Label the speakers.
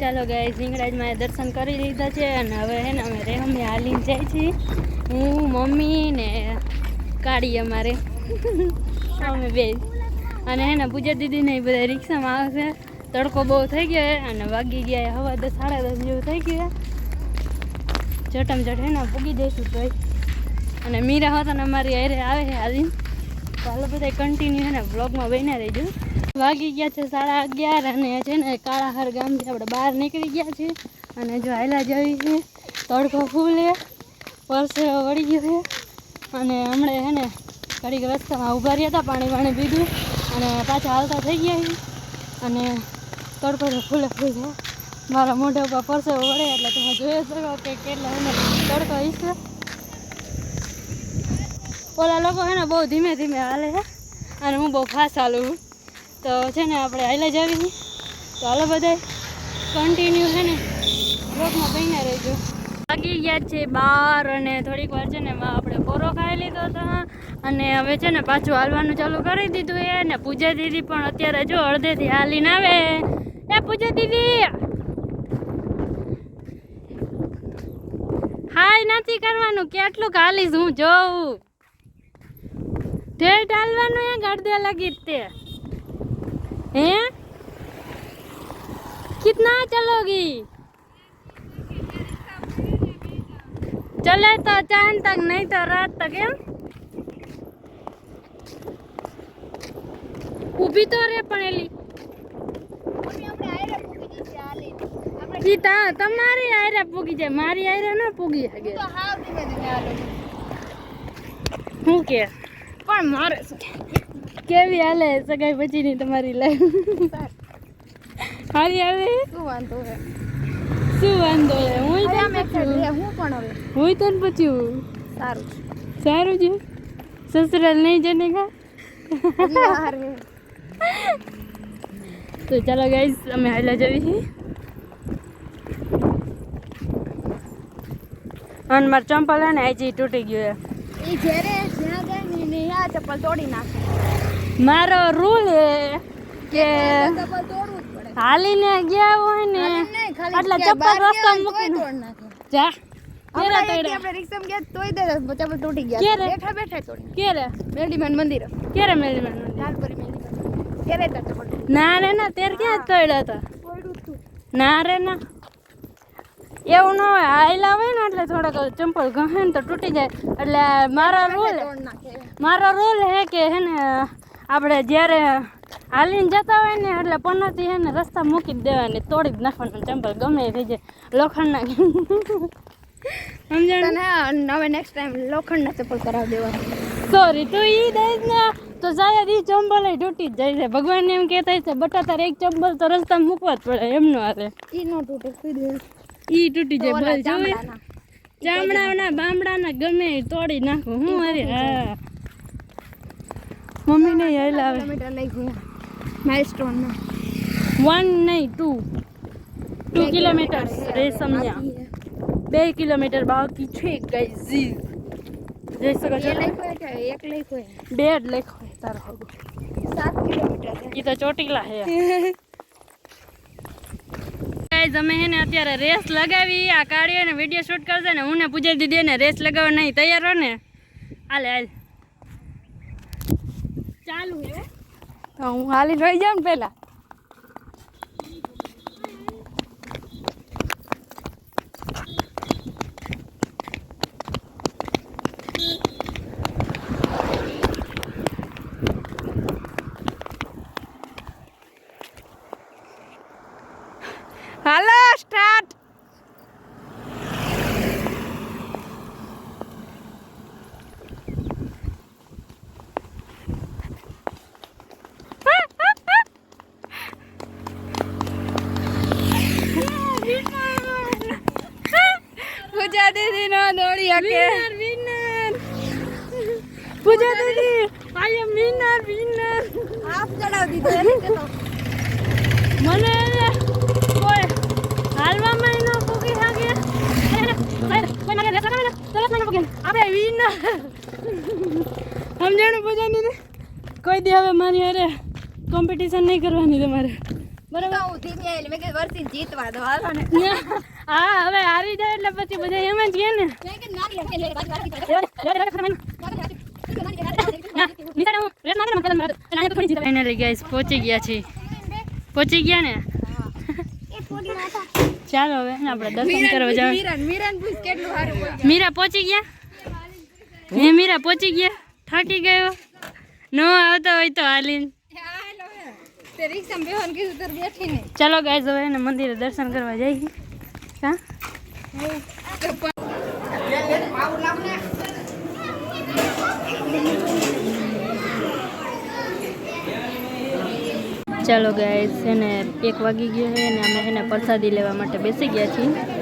Speaker 1: ચાલો ગાઈસ હિંગળાજમાં દર્શન કરી લીધા છે અને હવે હે ને અમે રેહમે હાલીને જાય છીએ હું મમ્મી ને કાળી અમારે અમે બે અને હે ને પૂજા દીદીને બધા રિક્ષામાં આવે છે તડકો બહુ થઈ ગયો અને વાગી ગયા હવા 10 સાડા 10 જેવું થઈ ગયું જટમ જટ હે ને પૂગી જઈશું તો અને મીરા હોતા ને અમારી હારે આવે છે હાલીને તો હાલો બધા કન્ટિન્યુ હે ને વ્લોગમાં બન્યા રહેજો વાગી ગયા છે 11:30 અને છે ને કાળાહર ગામથી આપણે બહાર નીકળી ગયા છે અને જો હાલા જવી છે તડકો ફૂલ છે પરસેવો વળી ગયો છે અને હમણાં હે ને ઘડીક રસ્તામાં ઊભા રહ્યા હતા પાણી પીધું અને પાછા હાલતા થઈ ગયા છે અને તડકો તો ફૂલે ફૂલ છે મારા મોઢા ઉપર પરસેવો વળે એટલે તમે જોઈ શકો કે કેટલો એને તડકો છે ઓલા લોકો હે ને બહુ ધીમે ધીમે હાલે છે અને હું બહુ ફાસ્ટ હાલું તો છે ને આપણે હાલે જાવી તો હાલો બધા કન્ટિન્યુ છે ને બ્લોગમાં બન્યા રહેજો વાગી ગયા છે 12 અને થોડીક વાર છે ને આપણે પોરો ખાઈ લીધો હતો અને હવે છે ને પાછું હાલવાનું ચાલુ કરી દીધું એ ને પૂજા દીદી પણ અત્યારે જો અડધેથી હાલીને આવે એ પૂજા દીદી હાય નથી કરવાનું કેટલું હાલીશ હું જોઉં ઢેર ડાલવાનું એ ગળદે લગી તે हैं कितना चलोगी चले तो चांद तक नहीं तो रात तक एम ઊભી તો રે પણ એલી તમારી આયરે પૂગી જાય મારી આયરે ન પૂગી શકે હું કે પણ મારે કેવી હાલે સગાઈ પછીની તમારી લાઈફ હારી આવે શું વાંધો હે હું તો પૂછ્યું સારું છે સસુરાલ નહીં જને કા તો ચાલો ગાઈસ અમે હાલા જવી છીએ અને મારું ચંપલ હે ને આજી તૂટી ગયું એ જ્યારે જ્યાં જાય ને આ ચપ્પલ તોડી નાખે મારો રૂલ હે કે હાલીને ગયા હોય ને એટલે ચપ્પલ રસ્તા મૂકીને જા આપણે રિક્ષામાં ગયા તોય દે ચપ્પલ તૂટી ગયા બેઠા બેઠા તોડી કેરે મેડીમાન મંદિર કેરે મેડીમાન મંદિર લાલપરી મેડીમાન કેરે તો ચપ્પલ ના રે ના તેર ક્યાં તોડ્યા હતા તોડ્યું તું ના રે ના એવું ન હોય હાઈલા હોય ને એટલે થોડાક ચંપલ ઘસે ને તો તૂટી જાય એટલે મારો રૂલ હે કે હે ને આપણે જ્યારે હાલીને જતા હોય ને એટલે પન્નાથી હે ને રસ્તા મૂકી જ દેવાની તોડી જ નાખવાનું ચંપલ ગમે એ થઈ જાય લોખંડના સમજાણ હવે નેક્સ્ટ ટાઈમ લોખંડના ચંપલ કરાવી દેવા સોરી તું ઈ દઈ ને તો શાયદ ઈ ચંપલ તૂટી જ જાય છે ભગવાન એમ કહેતા છે બટા તારે એક ચંપલ તો રસ્તા મૂકવા જ પડે એમનો હાલે ઈ નો તૂટે ઈ તૂટી જાય બોલ જોવે ચામડાના બામડાના ગમે તોડી નાખો હું અરે હા મમ્મી ને હાલ આવે કિલોમીટર લઈ ગયા માઇલસ્ટોન માં 1 નહીં 2 કિલોમીટર રેસમિયા 2 કિલોમીટર બાકી છે ગાઈઝ જઈ શકો છો એક લખો બે જ લખો તારો હગો 7 કિલોમીટર ઈ તો ચોટીલા હે ગાઈઝ અમે હે ને અત્યારે રેસ લગાવી આ કાઢીએ ને વિડિયો શૂટ કરશે ને હું ને પૂજા દીદી ને રેસ લગાવવા નહીં તૈયાર હો ને હાલે હાલ ચાલુ હે તો હું હાલી રહી જાઉં ને પહેલા હાલો સ્ટાર્ટ પૂજા દીદી નો દોડી હકે વિનર પૂજા દીદી આઈ એમ વિનર આપ ચડાવ દીધો મને કોઈ હાલવામાં ન પૂગી શકે કોઈ મારે રેસ લગાવે ને તરત મને પૂગે આપણે વિનર સમજાણું પૂજા દીદી કોઈ દી હવે મારી અરે કોમ્પિટિશન નહીં કરવાની તમારે બરાબર
Speaker 2: હું ધીમી આવેલી મેં કીધું વર્ષી જીતવા દો હાલો ને
Speaker 1: હા હવે હારી જાય એટલે પછી બધા એમ જ કે ને ફાઇનલી ગાઈસ પહોંચી ગયા છીએ પહોંચી ગયા ને ચાલો હવે આપણે દર્શન કરવા જાવ
Speaker 2: મીરાન પૂછ કેટલું સારું બોલ
Speaker 1: મીરા પહોંચી ગયા હે મીરા પહોંચી ગયા થાકી ગયો નો આવતો હોય તો હાલીને
Speaker 2: તે રિક્ષામાં બેહવાનું કીધું તો બેઠી ને
Speaker 1: ચાલો ગાઈસ હવે એને મંદિરે દર્શન કરવા જઈએ હા ચાલો ગાઈસ એને 1 વાગી ગયો છે અને અમે એને પ્રસાદી લેવા માટે બેસી ગયા છીએ